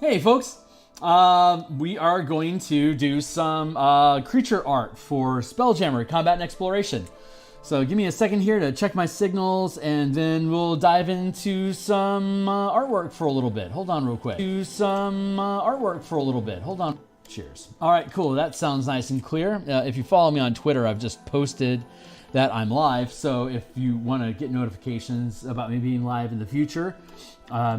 Hey folks, we are going to do some creature art for Spelljammer Combat Exploration. So give me a second here to check my signals, and then we'll dive into some artwork for a little bit. Hold on real quick. Hold on. Cheers. All right, cool. That sounds nice and clear. If you follow me on Twitter, I've just posted that I'm live. So if you want to get notifications about me being live in the future,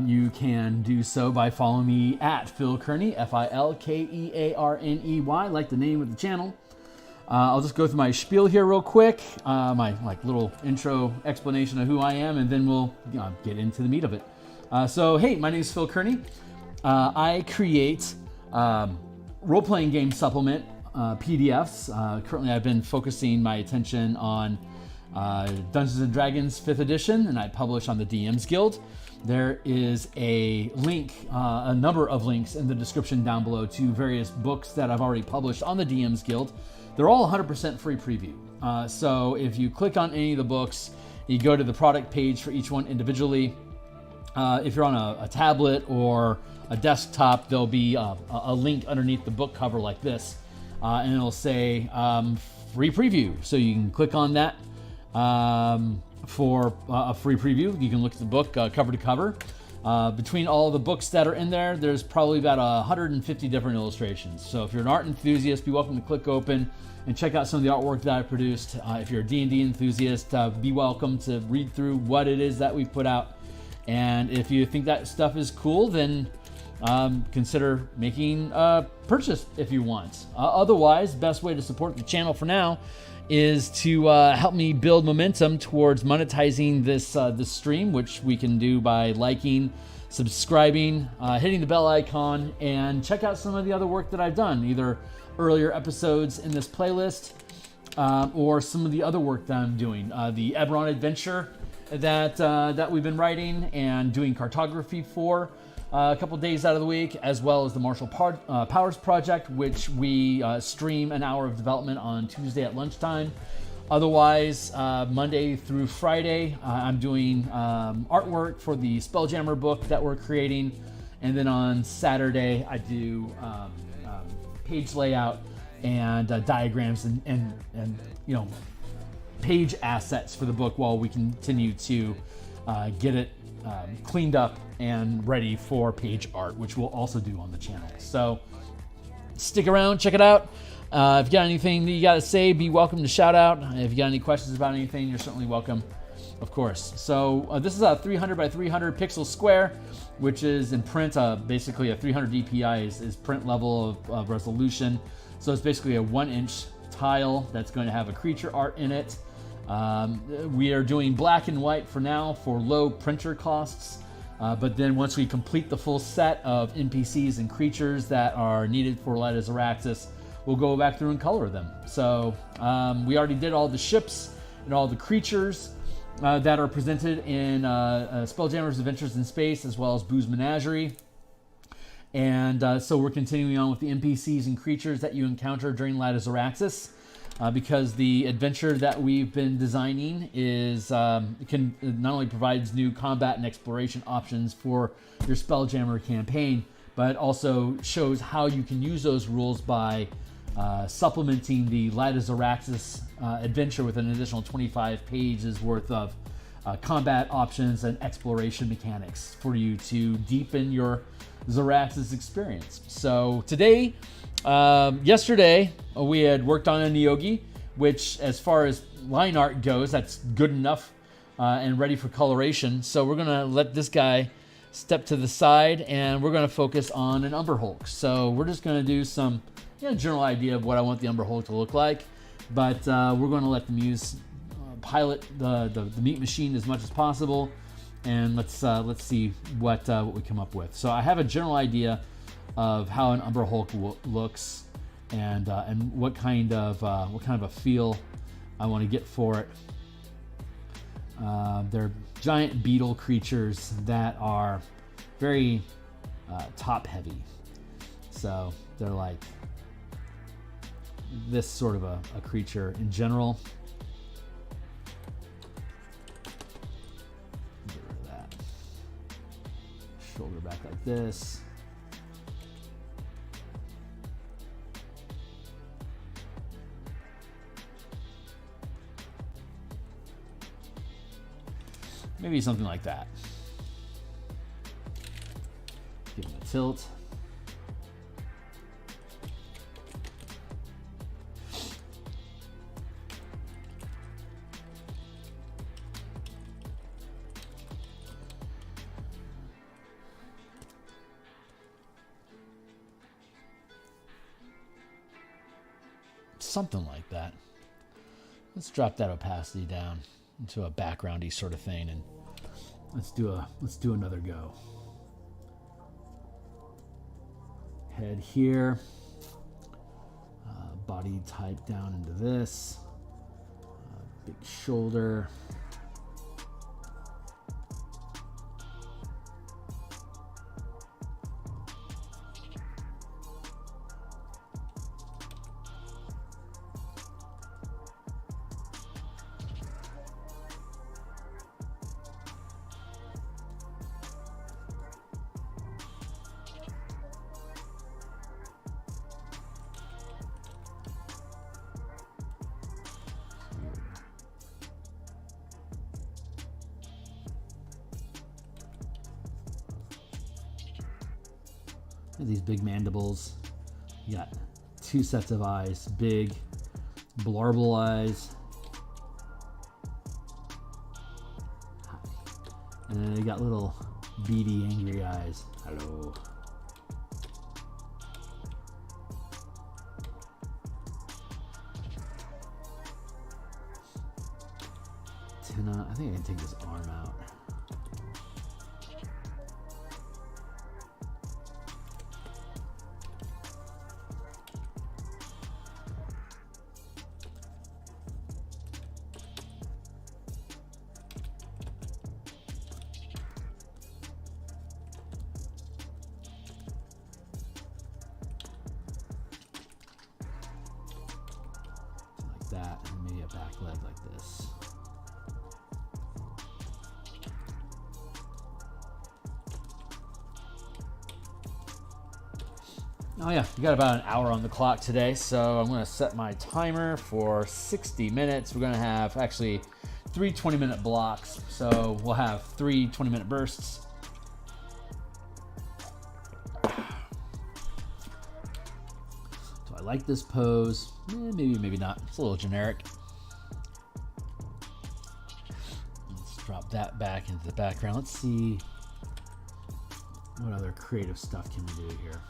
you can do so by following me at Phil Kearney, Filkearney, like the name of the channel. I'll just go through my spiel here real quick, my little intro explanation of who I am, and then we'll get into the meat of it. So hey, my name is Phil Kearney. I create role-playing game supplement PDFs. Currently, I've been focusing my attention on Dungeons & Dragons 5th edition, and I publish on the DMsGuild. There is a link, a number of links in the description down below to various books that I've already published on the DMsGuild. They're all 100% free preview. So if you click on any of the books, you go to the product page for each one individually. If you're on a tablet or a desktop, there'll be a link underneath the book cover like this. And it'll say free preview. So you can click on that for a free preview. You can look at the book cover to cover. Between all the books that are in there, there's probably about 150 different illustrations. So if you're an art enthusiast, be welcome to click open and check out some of the artwork that I produced. If you're a D&D enthusiast, be welcome to read through what it is that we've put out. And if you think that stuff is cool, then consider making a purchase if you want. Otherwise, best way to support the channel for now is to help me build momentum towards monetizing this stream, which we can do by liking, subscribing, hitting the bell icon, and check out some of the other work that I've done, either earlier episodes in this playlist or some of the other work that I'm doing. The Eberron adventure that we've been writing and doing cartography for a couple days out of the week, as well as the Martial Powers Project, which we stream an hour of development on Tuesday at lunchtime. Otherwise, Monday through Friday, I'm doing artwork for the Spelljammer book that we're creating. And then on Saturday, I do page layout and diagrams and page assets for the book while we continue to get it cleaned up and ready for page art, which we'll also do on the channel. So stick around, check it out. If you got anything that you got to say, be welcome to shout out. If you got any questions about anything, you're certainly welcome, of course. So this is a 300 by 300 pixel square, which is in print. Basically a 300 DPI is print level of resolution. So it's basically a 1-inch tile that's going to have a creature art in it. We are doing black and white for now for low printer costs. But then once we complete the full set of NPCs and creatures that are needed for Light of Xaryxis, we'll go back through and color them. So we already did all the ships and all the creatures that are presented in Spelljammer's Adventures in Space, as well as Boo's Menagerie. And so we're continuing on with the NPCs and creatures that you encounter during Light of Xaryxis. Because the adventure that we've been designing is can not only provides new combat and exploration options for your Spelljammer campaign, but also shows how you can use those rules by supplementing the Light of Xaryxis adventure with an additional 25 pages worth of combat options and exploration mechanics for you to deepen your Xaryxis experience. So today, yesterday, we had worked on a Theurgy, which as far as line art goes, that's good enough and ready for coloration. So we're going to let this guy step to the side, and we're going to focus on an Umber Hulk. So we're just going to do some general idea of what I want the Umber Hulk to look like, but we're going to let the muse pilot the meat machine as much as possible, and let's see what we come up with. So I have a general idea of how an Umber Hulk looks, and what kind of a feel I want to get for it. They're giant beetle creatures that are very top heavy, so they're like this sort of a creature in general. Get rid of that. Shoulder back like this. Maybe something like that. Give him a tilt. Something like that. Let's drop that opacity down into a backgroundy sort of thing, and let's do another go. Head here, body type down into this, big shoulder. These big mandibles. You got two sets of eyes, big blarble eyes. And then they got little beady, angry eyes. Hello. I think I can take this arm out. That, and maybe a back leg like this. Oh yeah, we got about an hour on the clock today, so I'm going to set my timer for 60 minutes. We're going to have actually 3 20-minute blocks, so we'll have 3 20-minute bursts. Do I like this pose? Maybe, maybe not. It's a little generic. Let's drop that back into the background. Let's see what other creative stuff can we do here.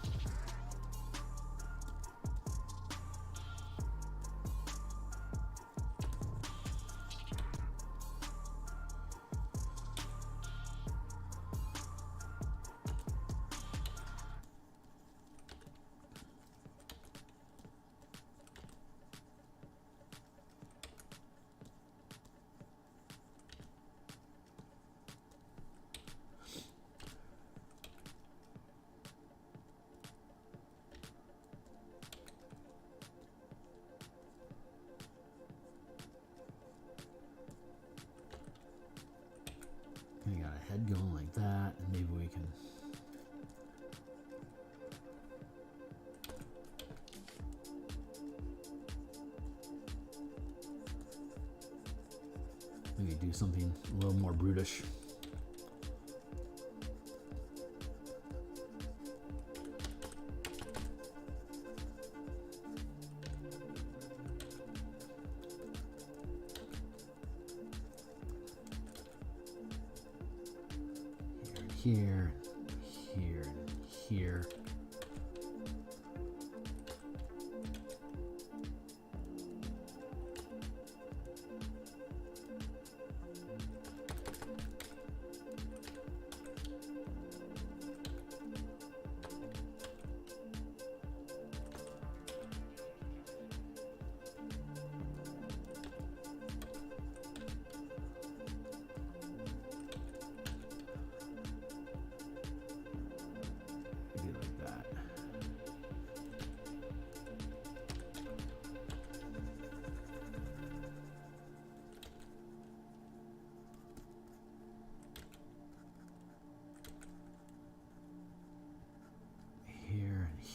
We got a head going like that, and maybe we can maybe do something a little more brutish. Here, here, here.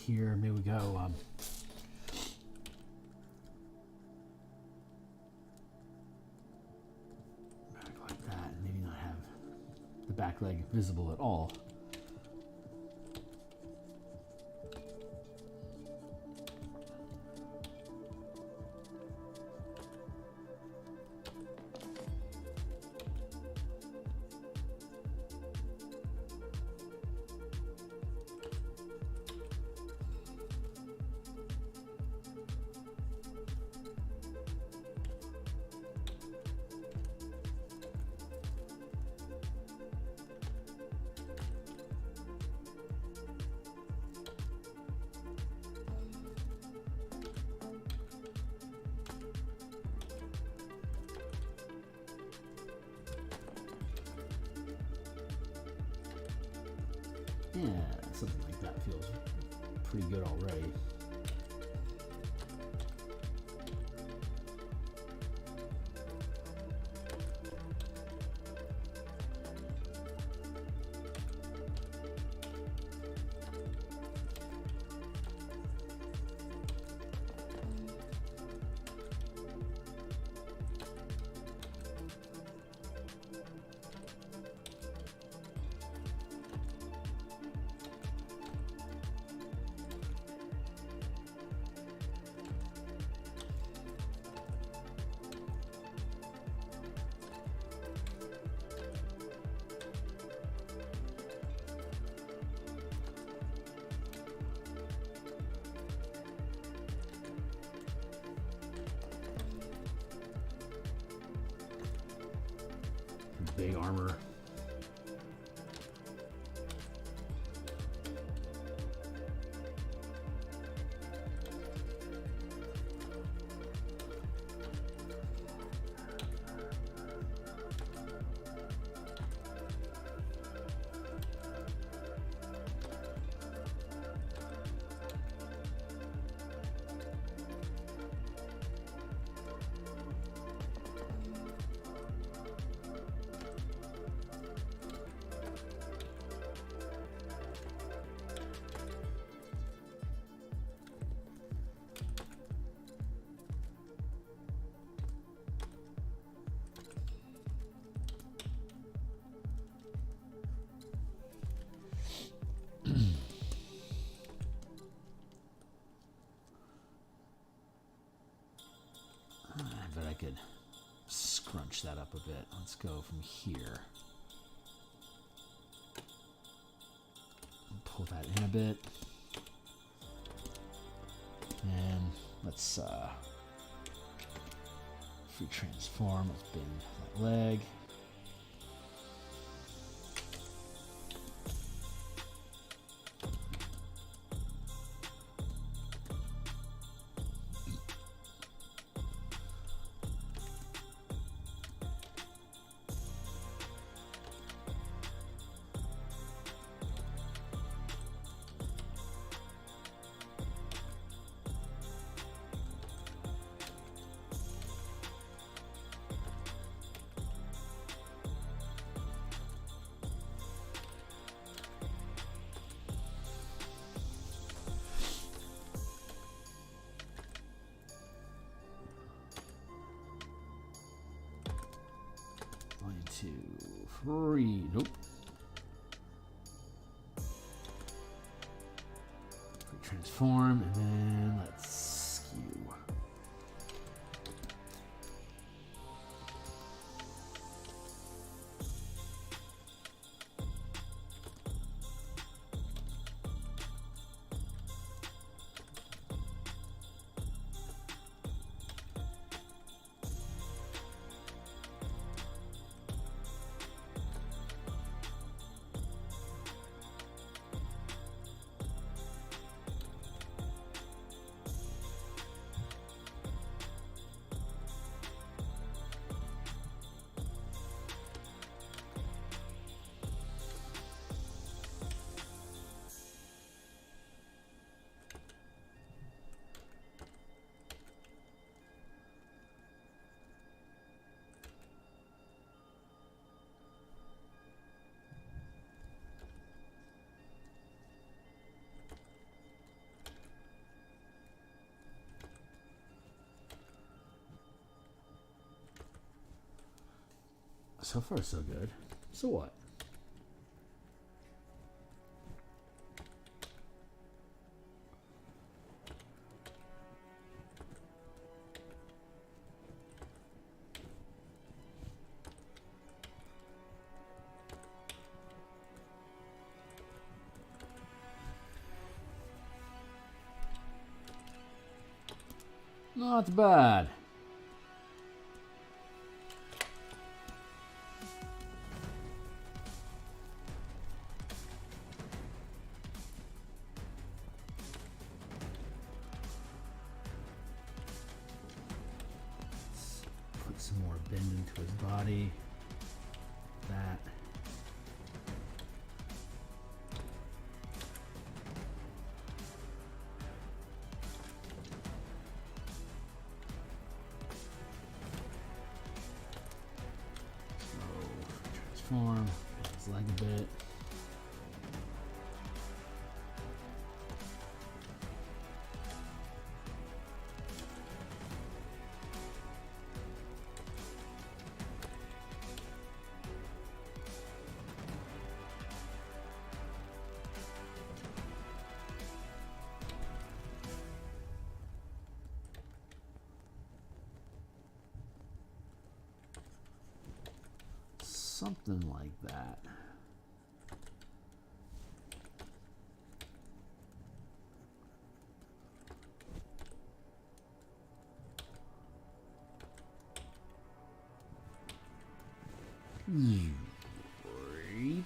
Here, maybe we go back like that, and maybe not have blackleg visible at all. Yeah, something like that feels pretty good already. Big armor. But I could scrunch that up a bit. Let's go from here. Pull that in a bit. And let's free transform. Let's bend that leg. Two, three. Nope. Transform, and then let's skew. So far, so good. So what? Not bad. Let's put some more bend into his body. That. Transform his leg a bit. Something like that. Right.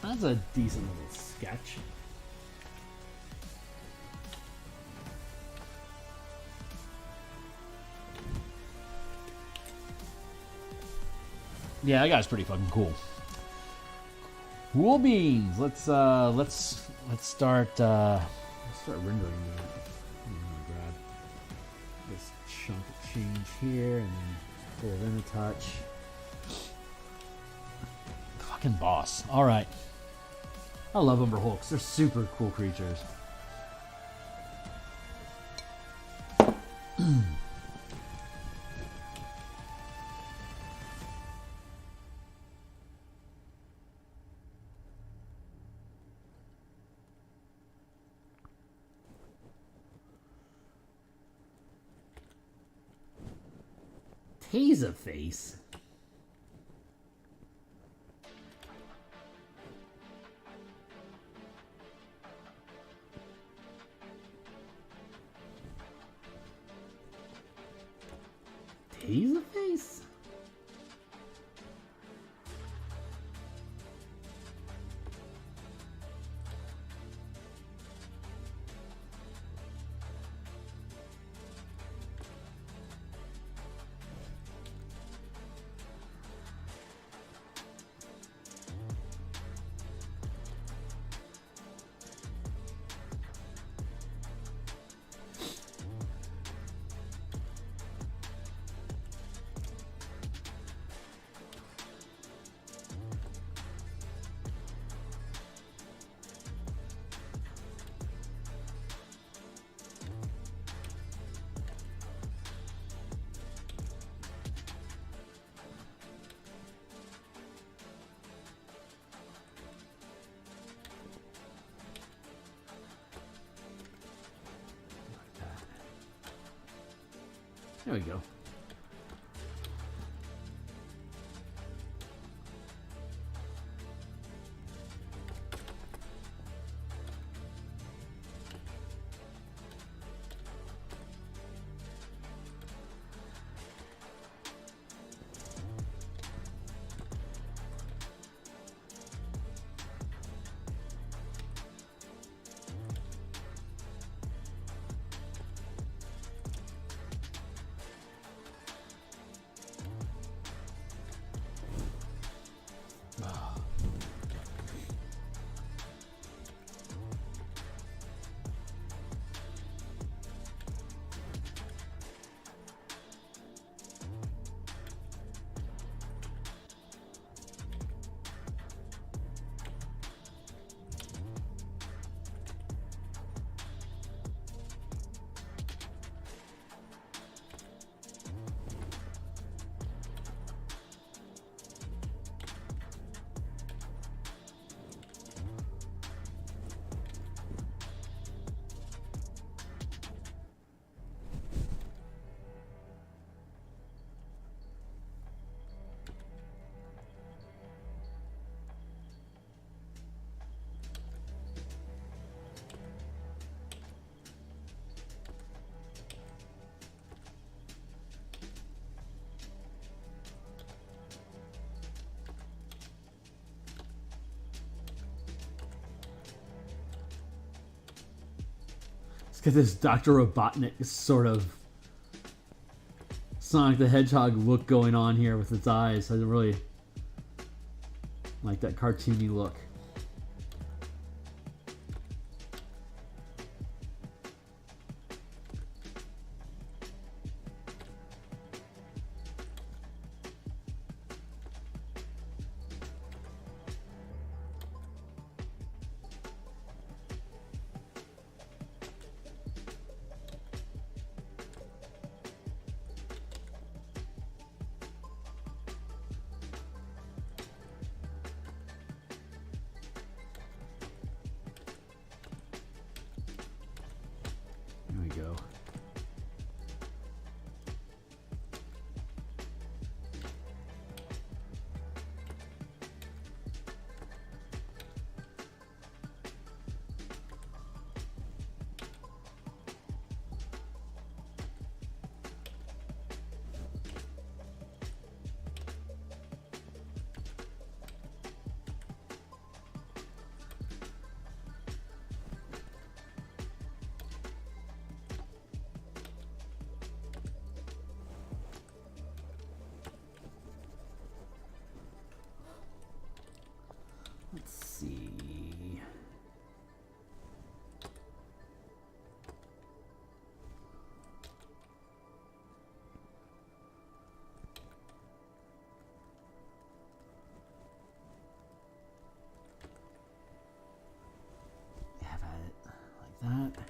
That's a decent little sketch. Yeah, that guy's pretty fucking cool. Cool beans. Let's start rendering that. I'm gonna grab this chunk of change here and then pull it in a touch. Fucking boss. All right. I love Umber Hulks. They're super cool creatures. Taserface? Taserface? There we go. Got this Dr. Robotnik sort of Sonic the Hedgehog look going on here with its eyes. I really like that cartoony look. Go. Let's see. Have at it like that.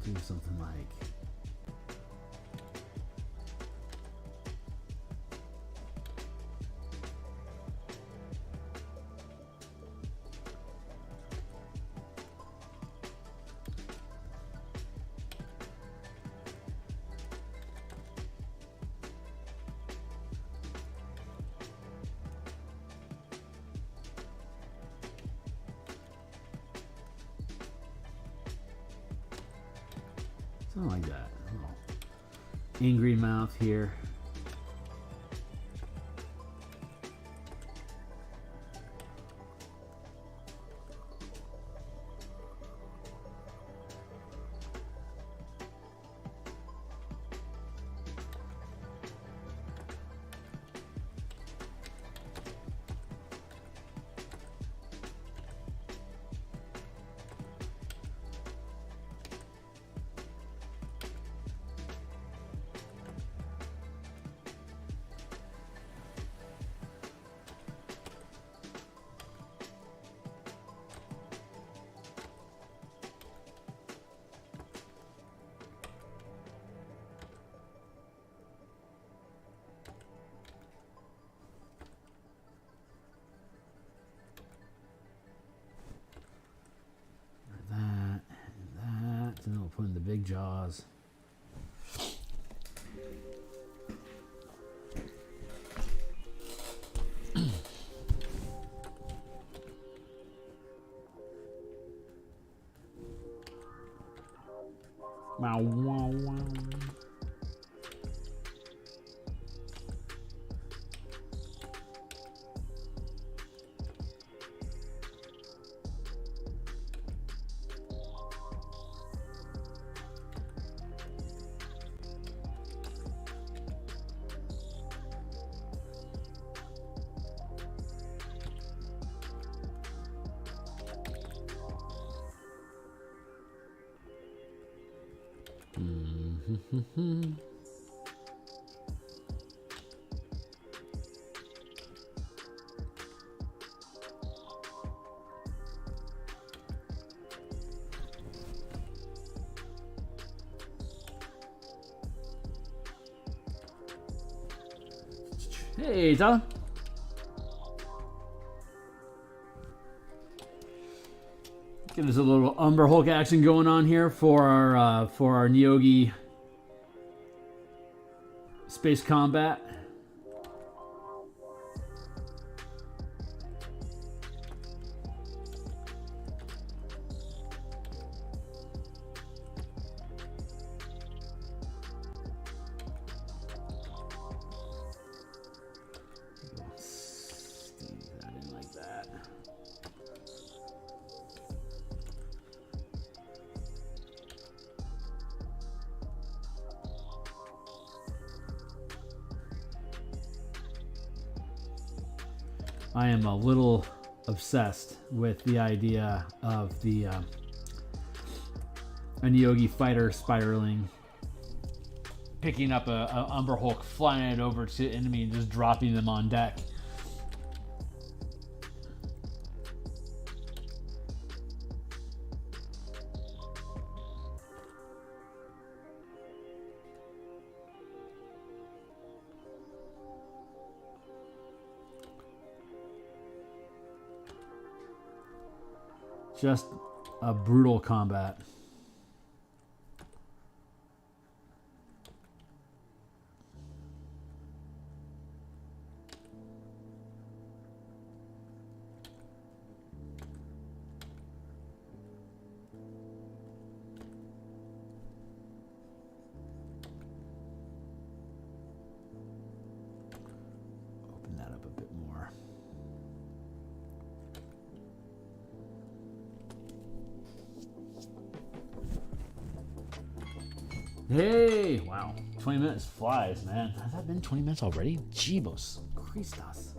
Do something like something like that. A little angry mouth here. And then we'll put in the big jaws. Wow, wow, wow. Hey, Tyler. Get us a little Umber Hulk action going on here for our Neogi space combat. I am a little obsessed with the idea of the a Neogi fighter spiraling, picking up a Umber Hulk, flying it over to enemy, and just dropping them on deck. Just a brutal combat. Open that up a bit more. Hey, wow, 20 minutes flies, man. Has that been 20 minutes already? Jeebos Christos.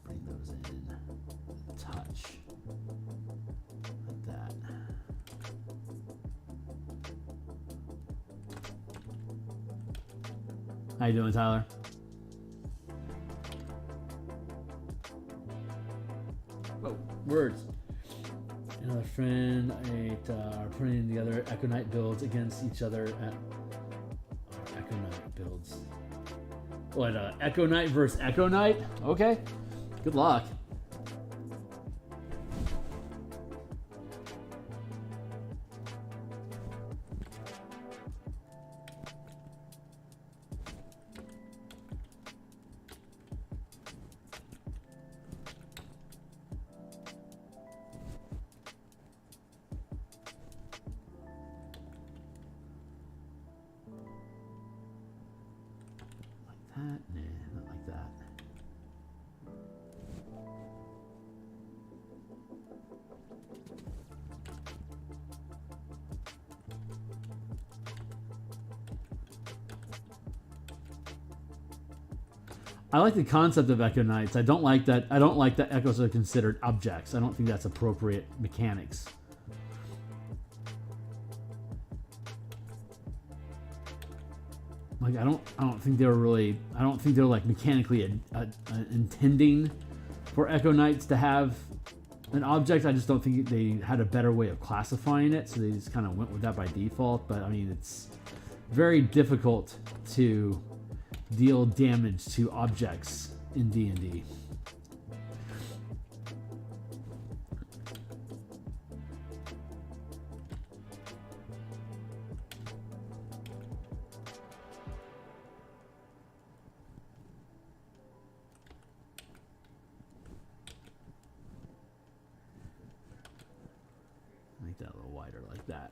Bring those in. Touch. Like that. How you doing, Tyler? Oh, words. Another friend are putting together Echo Knight builds against each other at Echo Knight builds. What, Echo Knight versus Echo Knight? Okay. Good luck. Nah, not like that. I like the concept of Echo Knights. I don't like that. I don't like that echoes are considered objects. I don't think that's appropriate mechanics. Like I don't think they were really. I don't think they're like mechanically intending for Echo Knights to have an object. I just don't think they had a better way of classifying it, so they just kind of went with that by default. But I mean, it's very difficult to deal damage to objects in D&D. Make that a little wider like that.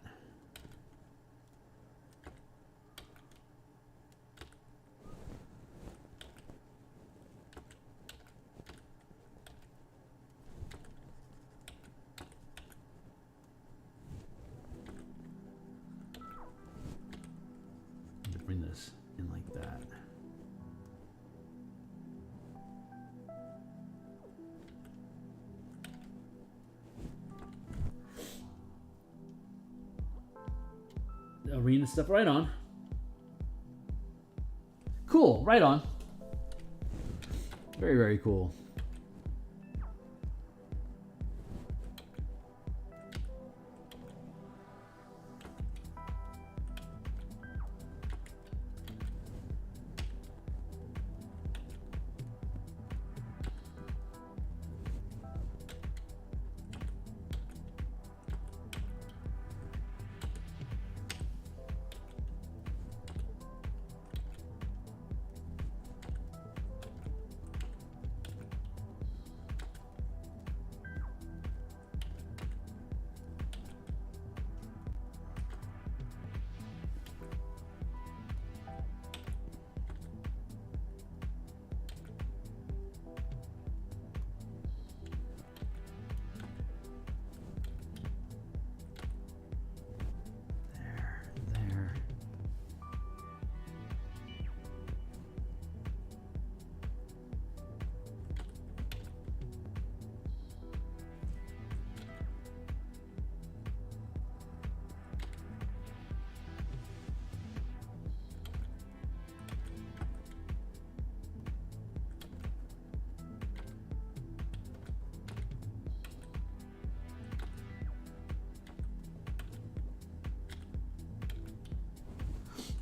Bring this in like that. Arena stuff, right on. Cool, right on. Very, very cool.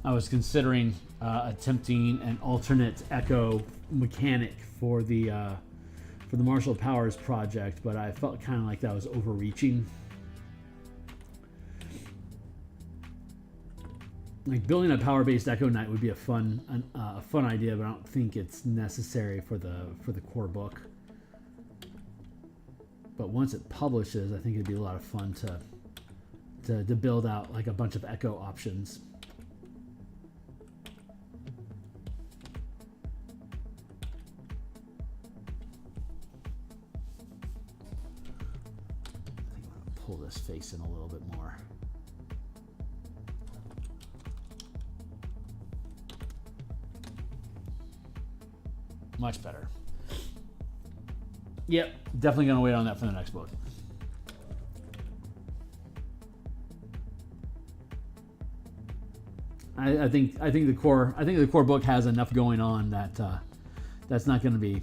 I was considering attempting an alternate echo mechanic for the martial powers project, but I felt kind of like that was overreaching. Like building a power-based Echo Knight would be a fun idea, but I don't think it's necessary for the core book. But once it publishes, I think it'd be a lot of fun to build out like a bunch of Echo options. I think I'm gonna pull this face in a little bit more. Much better. Yep, definitely gonna wait on that for the next book. I think the core book has enough going on that that's not going to be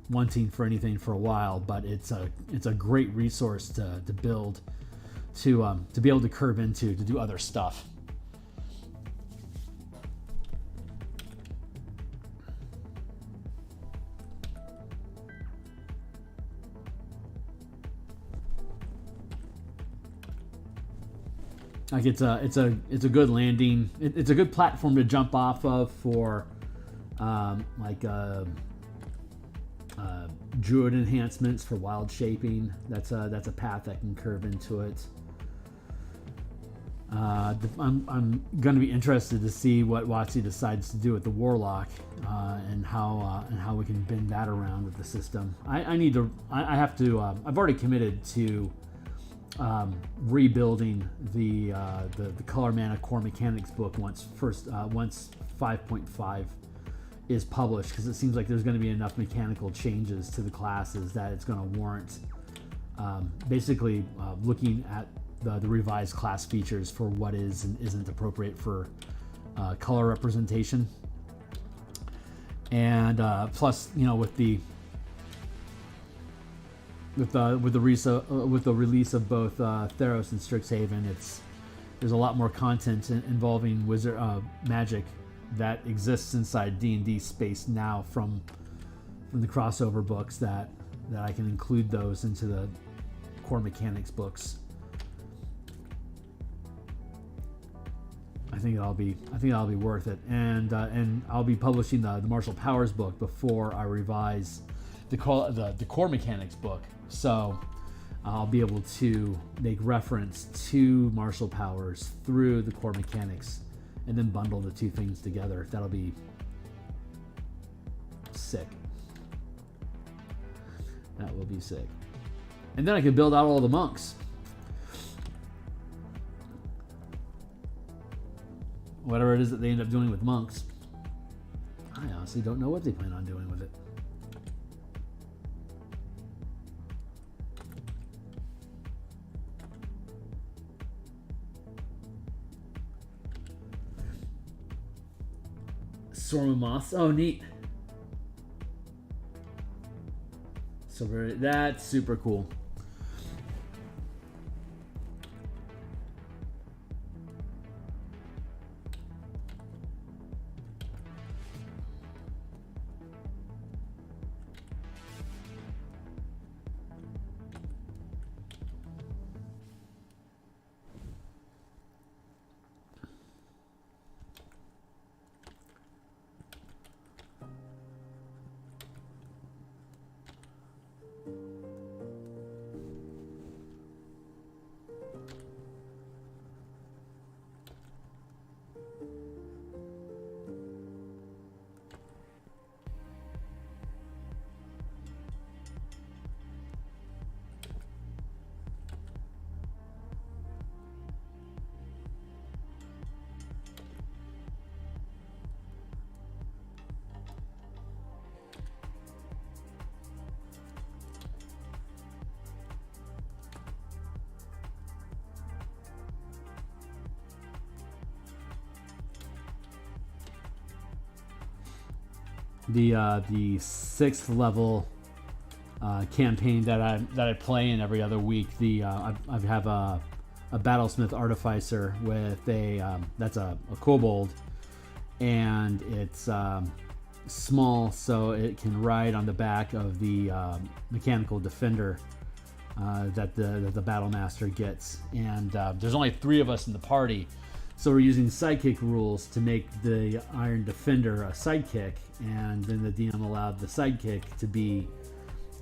wanting for anything for a while. But it's a great resource to build to be able to curve into to do other stuff. Like it's a good landing. It's a good platform to jump off of for druid enhancements for wild shaping. That's a path that can curve into it. I'm going to be interested to see what WotC decides to do with the Warlock and how we can bend that around with the system. I've already committed to rebuilding the Color Mana Core Mechanics book once 5.5 is published, because it seems like there's going to be enough mechanical changes to the classes that it's going to warrant basically looking at the revised class features for what is and isn't appropriate for color representation. And plus, with the release of both Theros and Strixhaven, there's a lot more content involving magic that exists inside D&D space now from the crossover books that I can include those into the core mechanics books. I think that'll be worth it, and I'll be publishing the martial powers book before I revise the core mechanics book. So I'll be able to make reference to martial powers through the core mechanics and then bundle the two things together. That'll be sick. That will be sick. And then I can build out all the monks. Whatever it is that they end up doing with monks. I honestly don't know what they plan on doing with it. Swarm of Moths. Oh, neat. So that's super cool. The 6th level campaign that I play in every other week. I have a Battlesmith Artificer with that's a kobold and it's small, so it can ride on the back of the mechanical defender that the battle master gets. And there's only 3 of us in the party, so we're using sidekick rules to make the Iron Defender a sidekick, and then the DM allowed the sidekick to be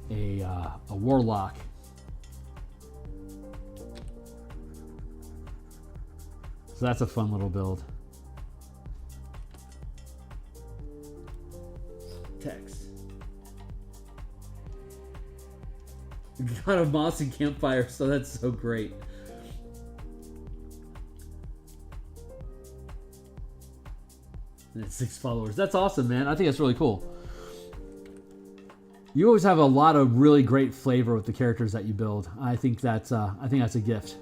a Warlock. So that's a fun little build. Text. God of moss and campfire, so that's so great. And it's 6 followers. That's awesome, man. I think that's really cool. You always have a lot of really great flavor with the characters that you build. I think that's a gift.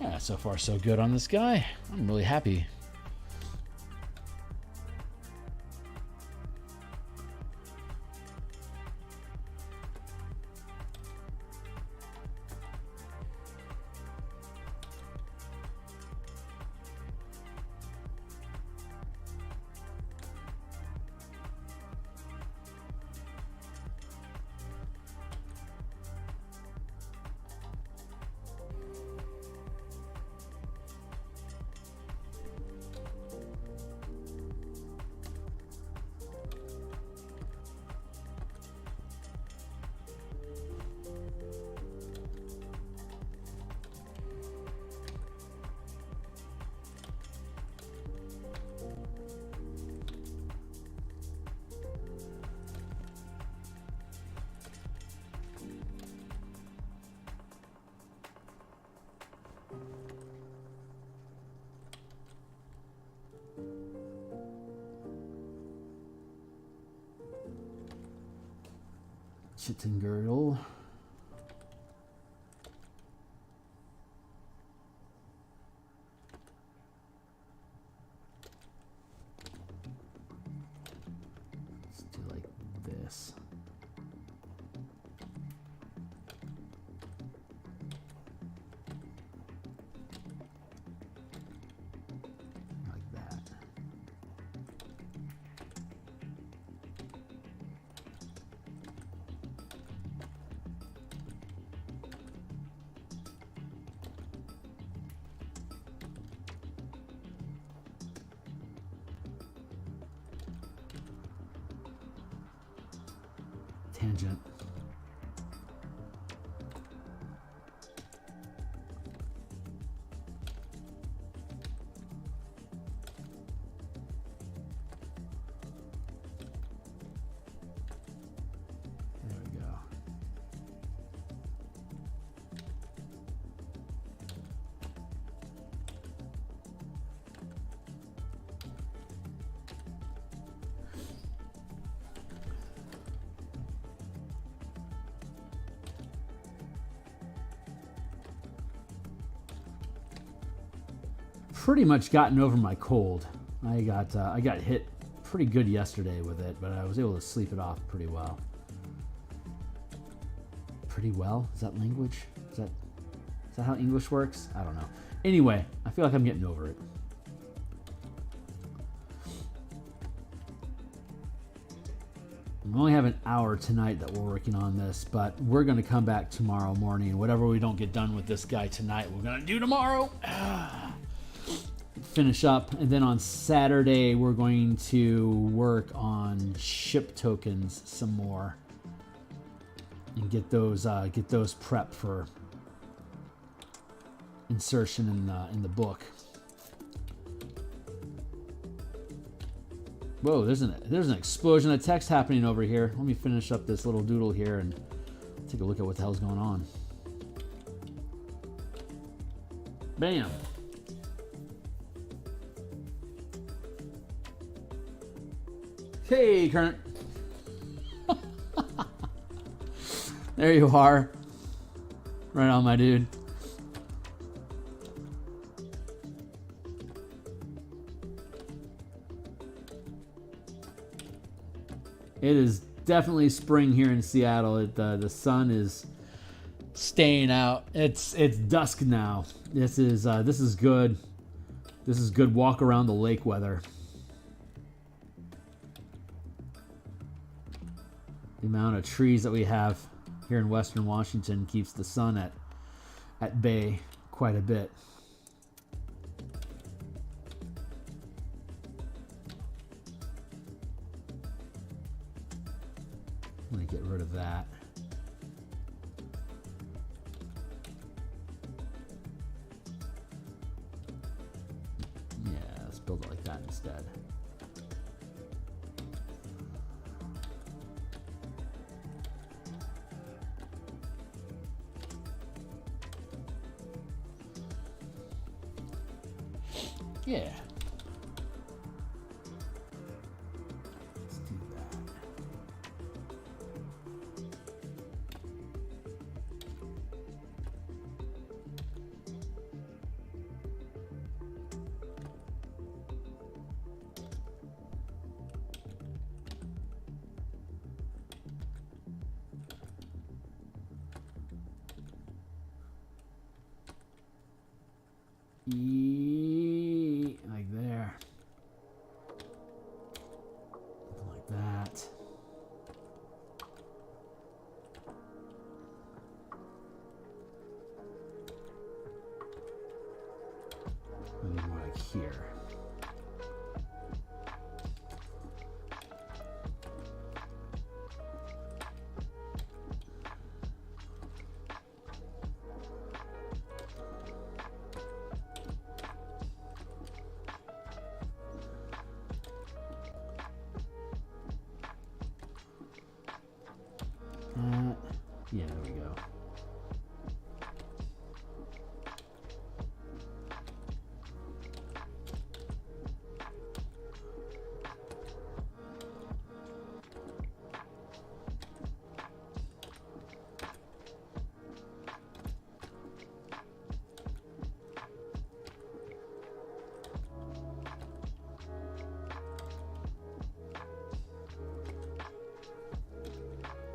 Yeah, so far so good on this guy. I'm really happy. Chitin girdle. Let's do like this. Like that. Tangent. There we go. Pretty much gotten over my cold. I got hit pretty good yesterday with it, but I was able to sleep it off pretty well. Pretty well? Is that language? Is that how English works? I don't know. Anyway, I feel like I'm getting over it. We only have an hour tonight that we're working on this, but we're going to come back tomorrow morning. Whatever we don't get done with this guy tonight, we're going to do tomorrow. Finish up, and then on Saturday we're going to work on ship tokens some more and get those prepped for insertion in the book. Whoa, there's an explosion of text happening over here. Let me finish up this little doodle here and take a look at what the hell's going on. Bam. Hey, Current. There you are. Right on, my dude. It is definitely spring here in Seattle. The sun is staying out. It's dusk now. This is good. This is good walk around the lake weather. The amount of trees that we have here in Western Washington keeps the sun at bay quite a bit. I'm going to get rid of that. Yeah, let's build it like that instead. Yeah. Let's do that. Like there. Like that. Maybe more like here. Yeah, there we go.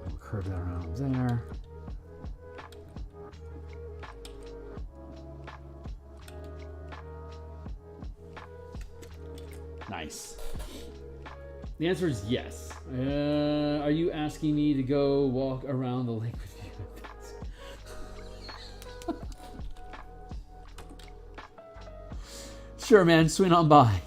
We'll curve that around there. Nice. The answer is yes. Are you asking me to go walk around the lake with you? Sure, man. Swing on by.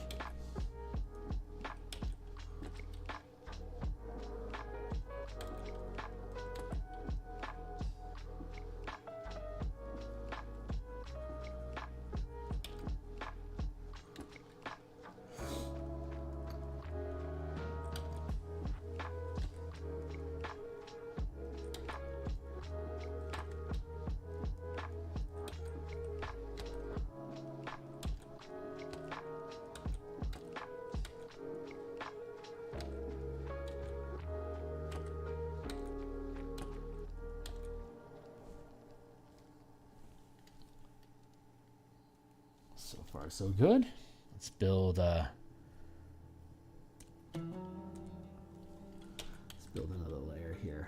So far, so good. Let's build. Let's build another layer here.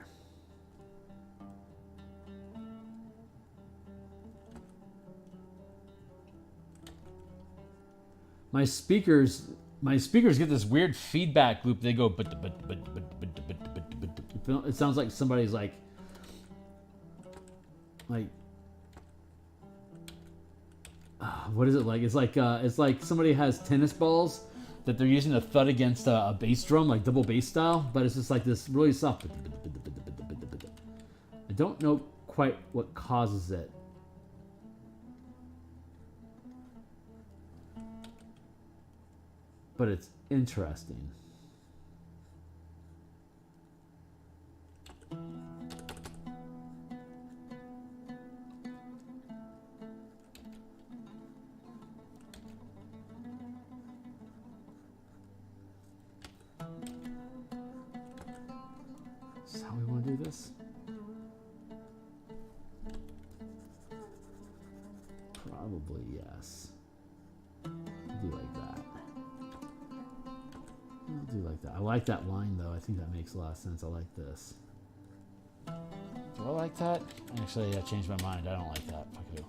My speakers get this weird feedback loop. They go, but. It sounds like somebody's like. What is it like? It's like somebody has tennis balls that they're using to thud against a bass drum, like double bass style, but it's just like this really soft. I don't know quite what causes it. But it's interesting. this? Probably yes. I'll do like that. I'll do like that. I like that line though. I think that makes a lot of sense. I like this. Do I like that? Actually, I changed my mind. I don't like that. Fuck you.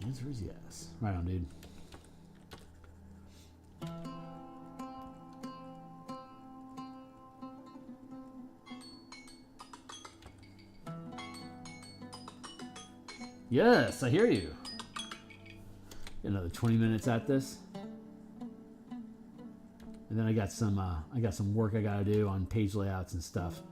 Answer is yes. Right on, dude. Yes, I hear you. Another 20 minutes at this, and then I got some work I gotta do on page layouts and stuff.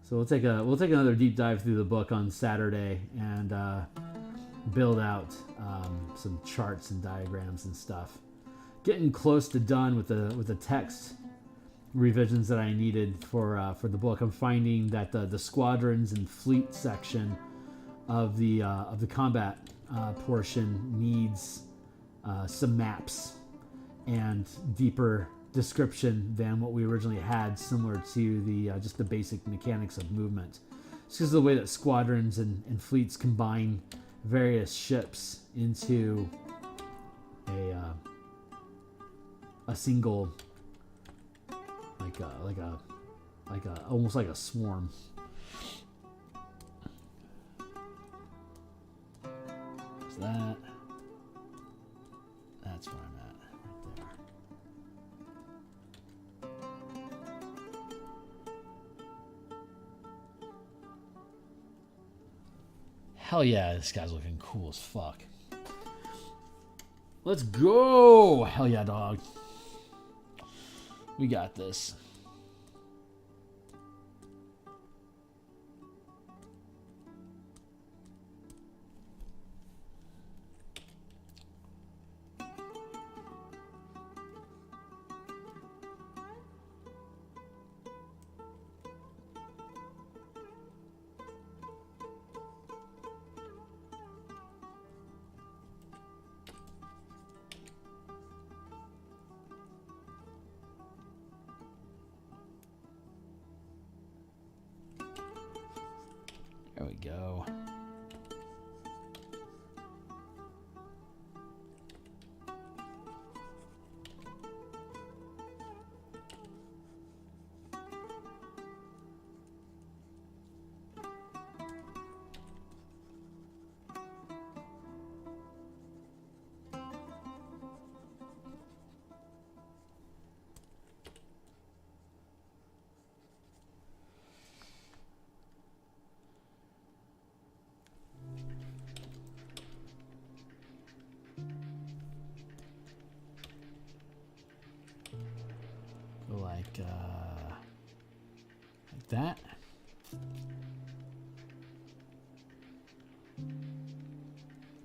So we'll take another deep dive through the book on Saturday and build out some charts and diagrams and stuff. Getting close to done with the text revisions that I needed for the book. I'm finding that the squadrons and fleet section of the combat portion needs some maps and deeper description than what we originally had, similar to the just the basic mechanics of movement. It's because of the way that squadrons and fleets combine various ships into a single, almost like a swarm. Is that? That's where I'm at, right there. Hell yeah, this guy's looking cool as fuck. Let's go! Hell yeah, dog. We got this. There we go. Like that.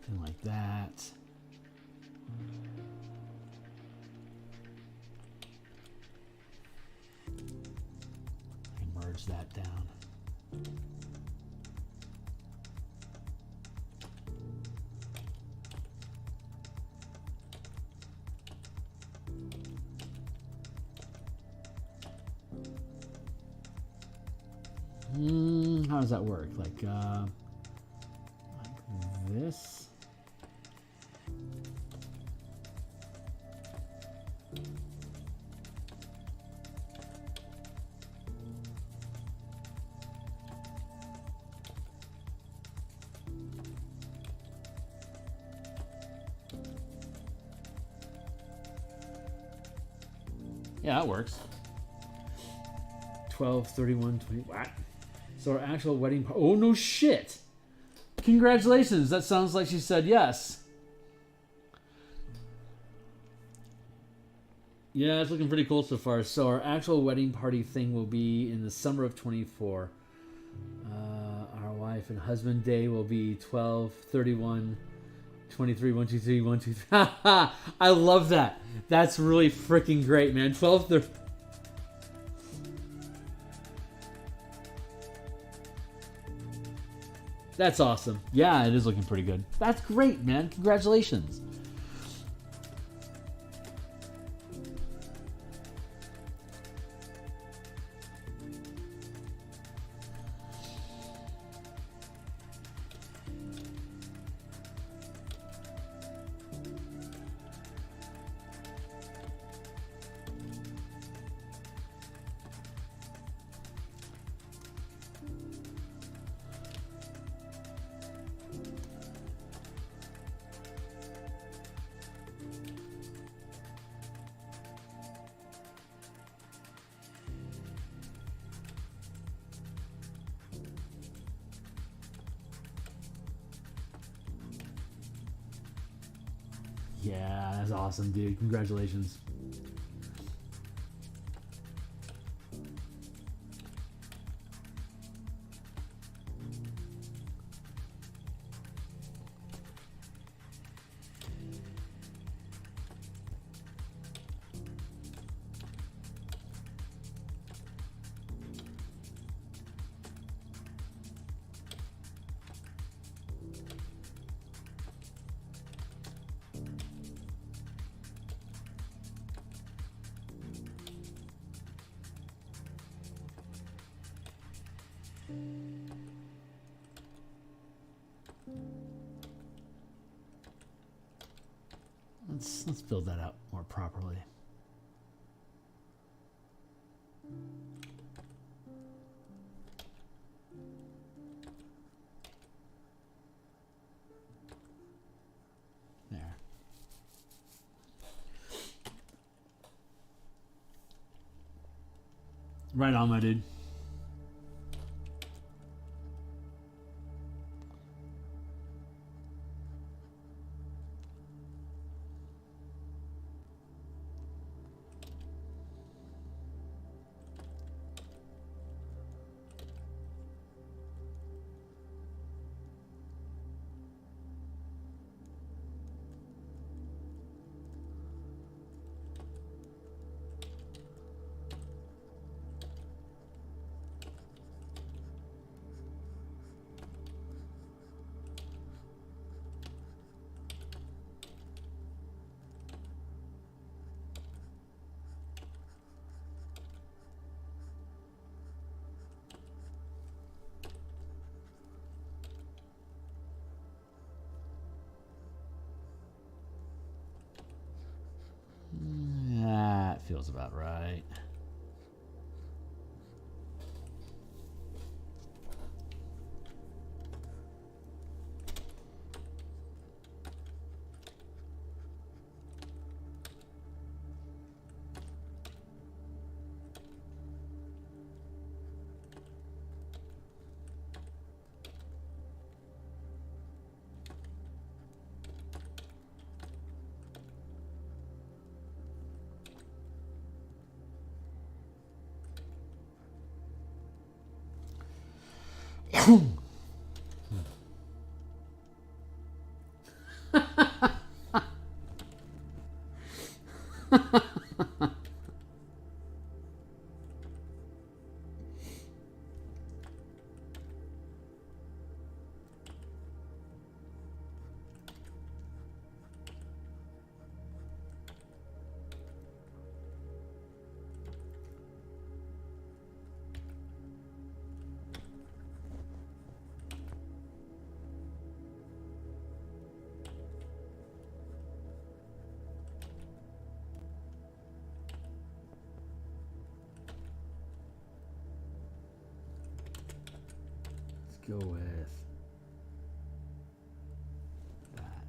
And like that. And merge that down. How does that work? Like this. Yeah, that works. 12, 31, 20. What? So our actual wedding party. Oh, no shit. Congratulations. That sounds like she said yes. Yeah, it's looking pretty cool so far. So our actual wedding party thing will be in the summer of 24. Our wife and husband day will be 12, 31, 23, 1, 2, 3, 1, 2, 3. I love that. That's really freaking great, man. 12, 13. That's awesome. Yeah, it is looking pretty good. That's great, man. Congratulations. Yeah, that's awesome, dude. Congratulations. Let's build that out more properly. There. Right on, my dude. That feels about right. Go with that.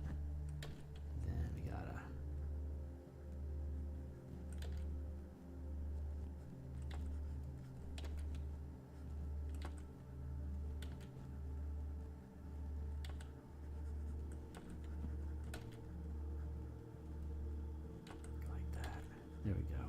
Then we gotta like that. There we go.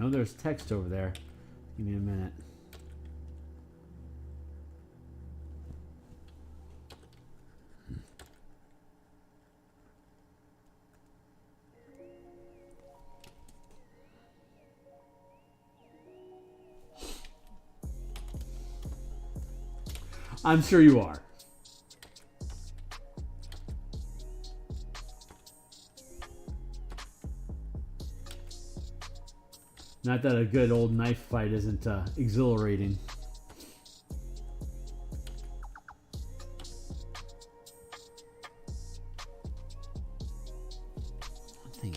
know there's text over there. Give me a minute. I'm sure you are. Not that a good old knife fight isn't exhilarating. I think.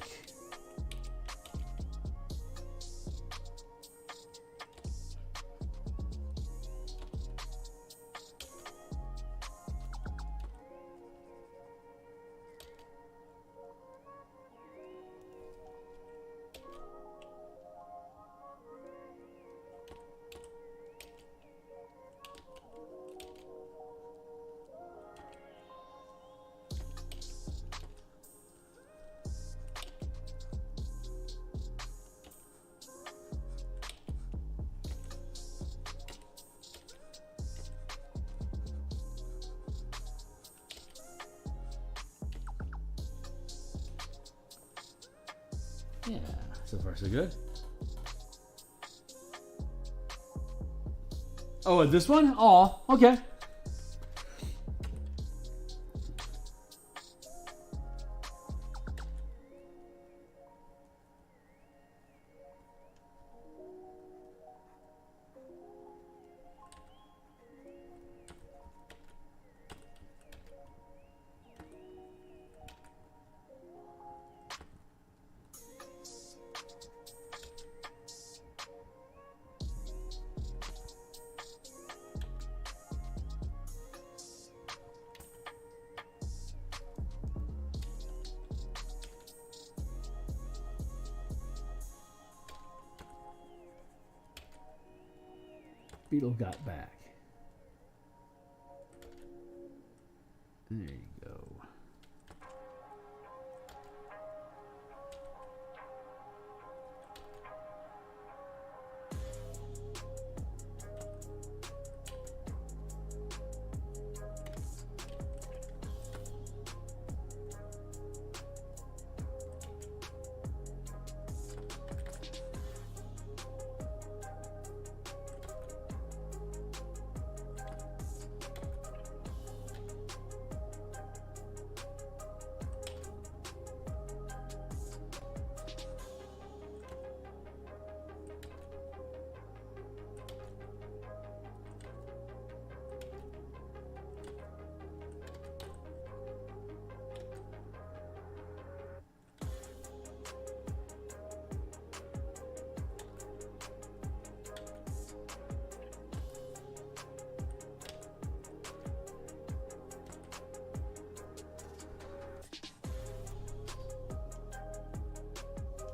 Yeah, so far so good. Oh, this one? Oh, okay. Beetle got back. There you go.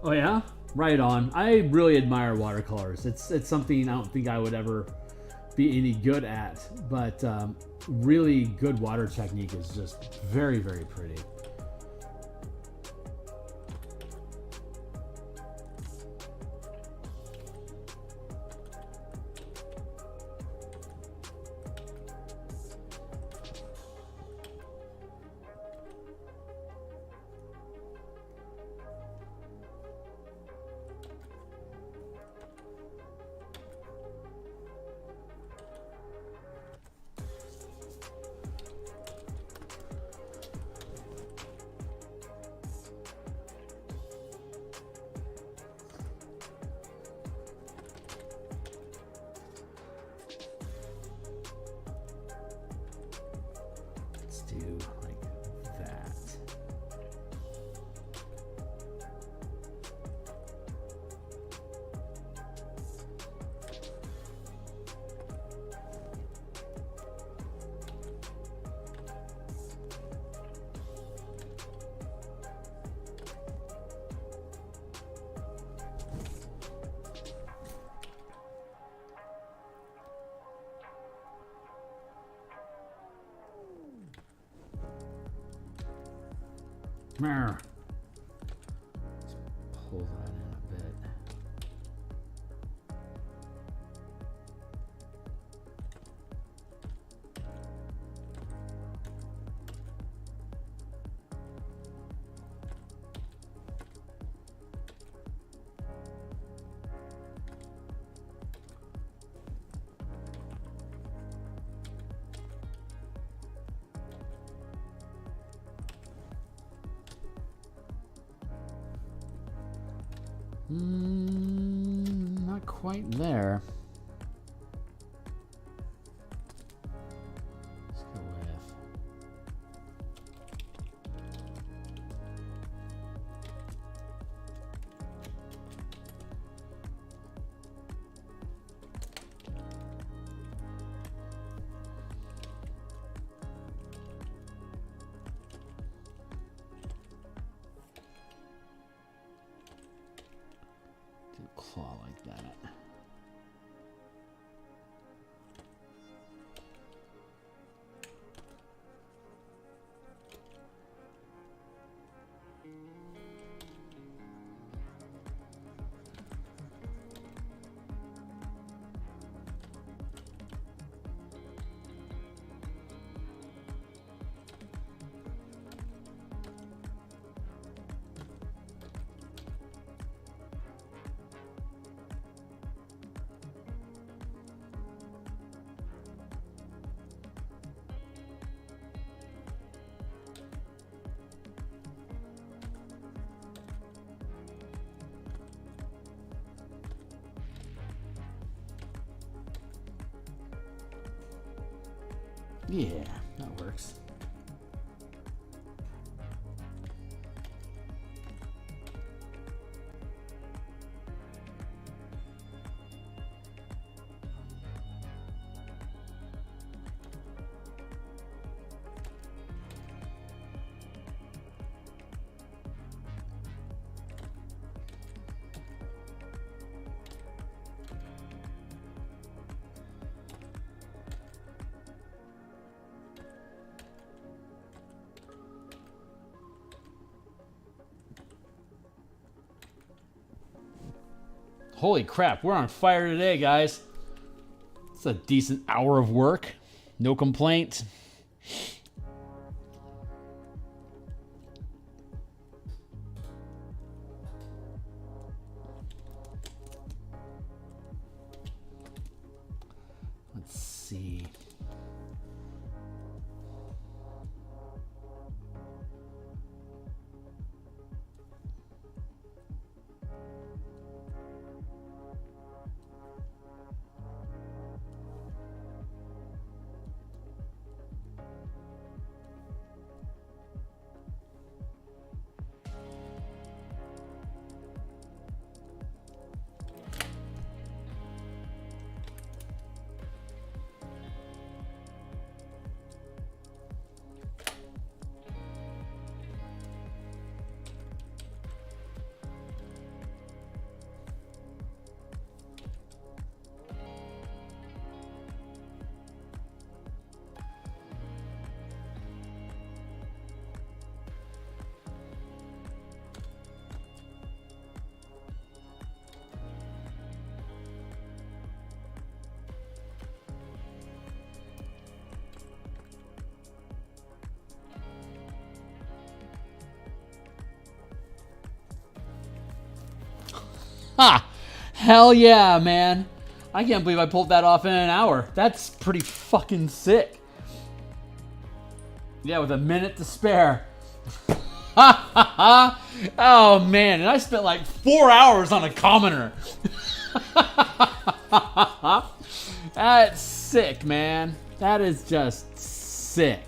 Oh yeah? Right on. I really admire watercolors. It's something I don't think I would ever be any good at, but really good water technique is just very, very pretty. Do like that. Let's pull that in a bit. Not quite there. Let's go with... claw like that. Yeah, that works. Holy crap, we're on fire today, guys. It's a decent hour of work. No complaint. Let's see. Ha! Hell yeah, man. I can't believe I pulled that off in an hour. That's pretty fucking sick. Yeah, with a minute to spare. Oh, man. And I spent like 4 hours on a commoner. That's sick, man. That is just sick.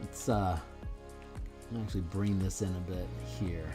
Let's actually bring this in a bit here.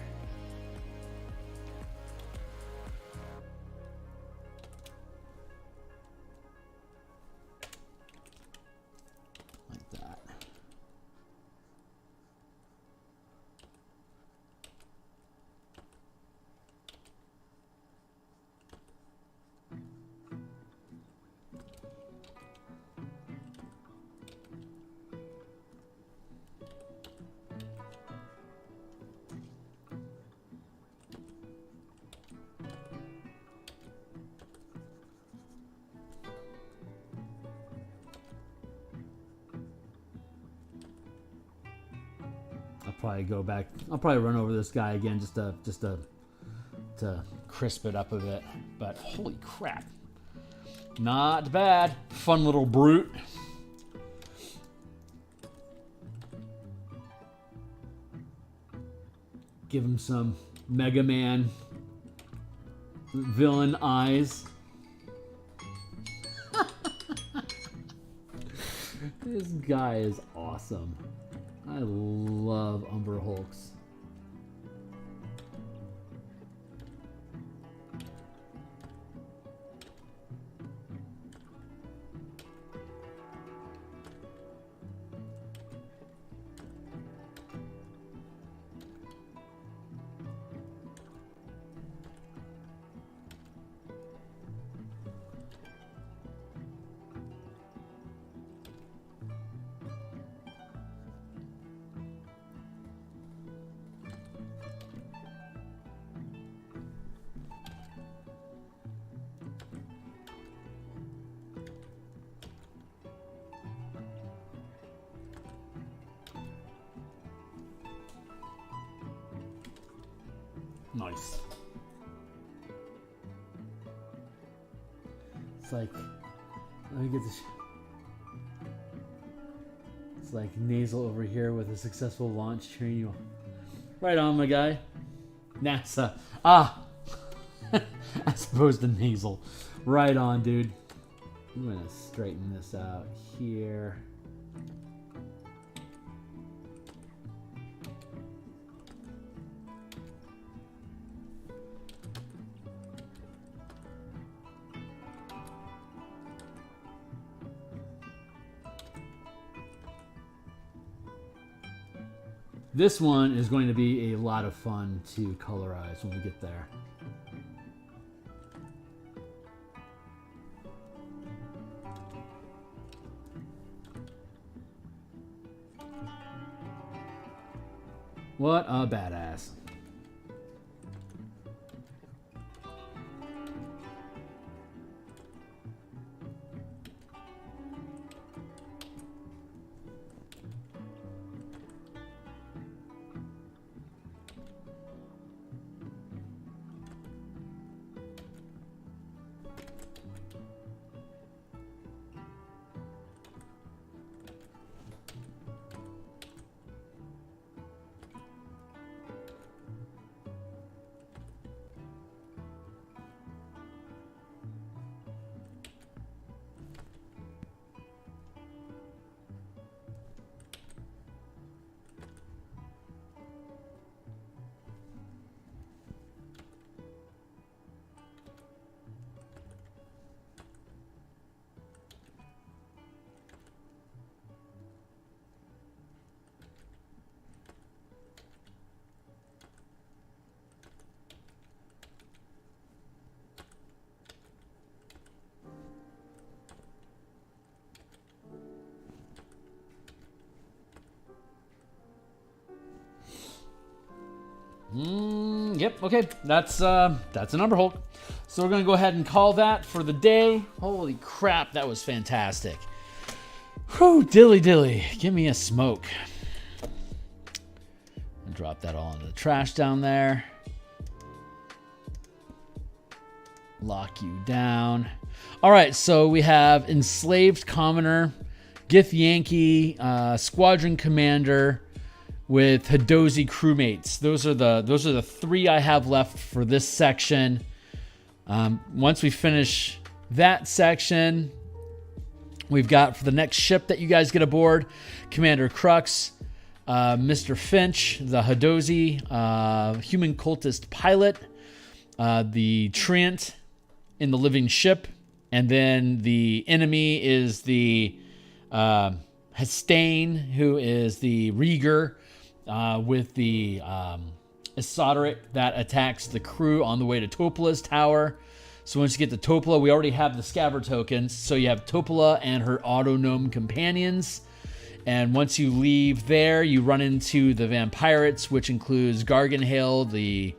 Probably go back. I'll probably run over this guy again just to crisp it up a bit. But holy crap, not bad. Fun little brute. Give him some Mega Man villain eyes. This guy is awesome. I love Umber Hulks. Nice. It's like, let me get this. It's like Nasal over here with a successful launch cheering you on. Right on, my guy. NASA. Ah! As opposed to Nasal. Right on, dude. I'm gonna straighten this out here. This one is going to be a lot of fun to colorize when we get there. What a badass. Yep, okay, that's an Umber Hulk. So we're gonna go ahead and call that for the day. Holy crap, that was fantastic. Whew, dilly dilly, give me a smoke. Drop that all into the trash down there. Lock you down. All right, so we have Enslaved Commoner, Githyanki, Squadron Commander, with Hadozzi crewmates. Those are the three I have left for this section. Once we finish that section, we've got for the next ship that you guys get aboard, Commander Crux, Mr. Finch, the Hadozzi human cultist pilot, the Treant in the living ship, and then the enemy is the Hastane, who is the Rieger, with the Esoteric that attacks the crew on the way to Topola's tower. So once you get to Topola, we already have the Scaver tokens. So you have Topola and her Autognome companions. And once you leave there, you run into the Vampirates, which includes Garganhale, the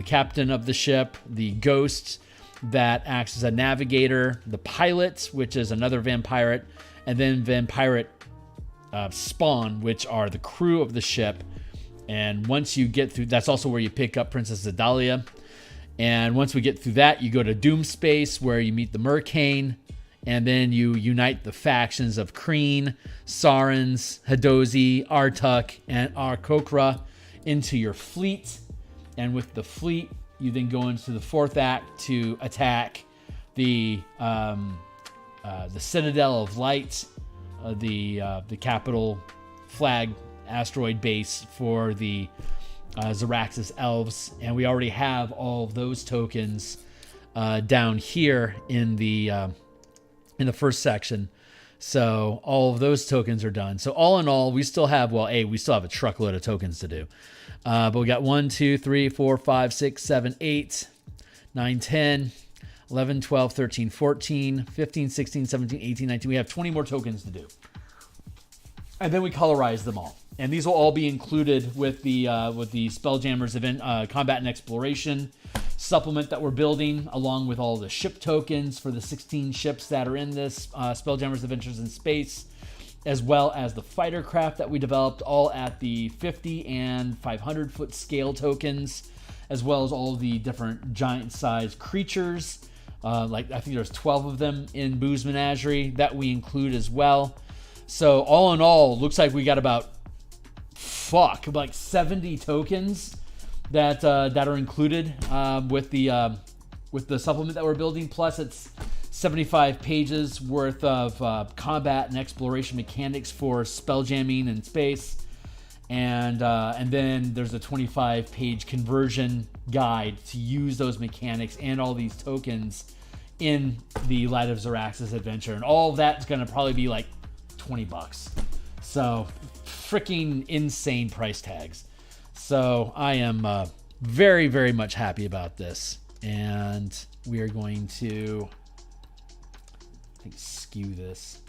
captain of the ship, the Ghost that acts as a navigator, the Pilot, which is another Vampirate, and then Vampirate Spawn, which are the crew of the ship. And once you get through, that's also where you pick up Princess Adalia. And once we get through that, you go to Doom Space, where you meet the Mercane, and then you unite the factions of Kreen, Sarens, Hadozzi, Artuk, and Arkokra into your fleet. and with the fleet, you then go into the 4th act to attack the Citadel of Light, the capital flag asteroid base for the Xaryxis elves, and we already have all of those tokens down here in the first section. So all of those tokens are done. So all in all, we still have, we still have a truckload of tokens to do. But we got 1, 2, 3, 4, 5, 6, 7, 8, 9, 10, 11, 12, 13, 14, 15, 16, 17, 18, 19. We have 20 more tokens to do. And then we colorize them all. And these will all be included with the Spelljammer's event, Combat and Exploration supplement that we're building, along with all the ship tokens for the 16 ships that are in this Spelljammer's Adventures in Space, as well as the fighter craft that we developed, all at the 50 and 500 foot scale tokens, as well as all the different giant size creatures. Like I think there's 12 of them in Boo's Menagerie that we include as well. So all in all, looks like we got about 70 tokens that are included with the supplement that we're building. Plus, it's 75 pages worth of combat and exploration mechanics for spelljamming in space, and then there's a 25-page conversion guide to use those mechanics and all these tokens in the Light of Xaryxis adventure, and all of that's going to probably be like $20. So freaking insane price tags. So I am very, very much happy about this, and we are going to, I think, skew this.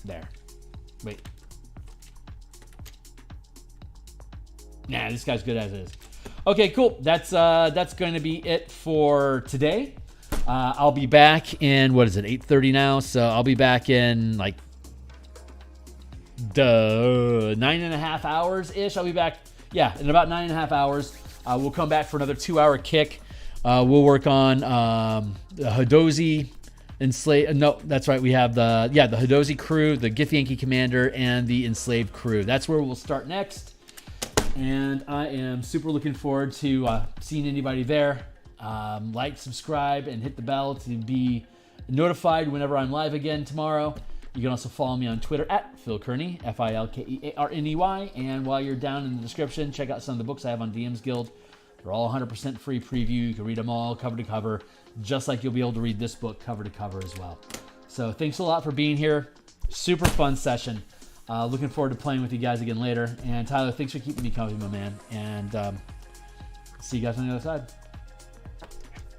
There. Wait. Nah, this guy's good as is. Okay, cool. That's going to be it for today. I'll be back in, 8:30 now? So I'll be back in like 9.5 hours-ish. I'll be back, in about 9.5 hours. We'll come back for another 2-hour kick. We'll work on the Hadozi enslaved. No, that's right. We have the Hadozi crew, the Githyanki commander, and the enslaved crew. That's where we'll start next. And I am super looking forward to seeing anybody there. Like, subscribe, and hit the bell to be notified whenever I'm live again tomorrow. You can also follow me on Twitter at Phil Kearney, FILKEARNEY. And while you're down in the description, check out some of the books I have on DMsGuild. They're all 100% free preview. You can read them all cover to cover, just like you'll be able to read this book cover to cover as well. So thanks a lot for being here. Super fun session. Looking forward to playing with you guys again later. And Tyler, thanks for keeping me company, my man. And see you guys on the other side.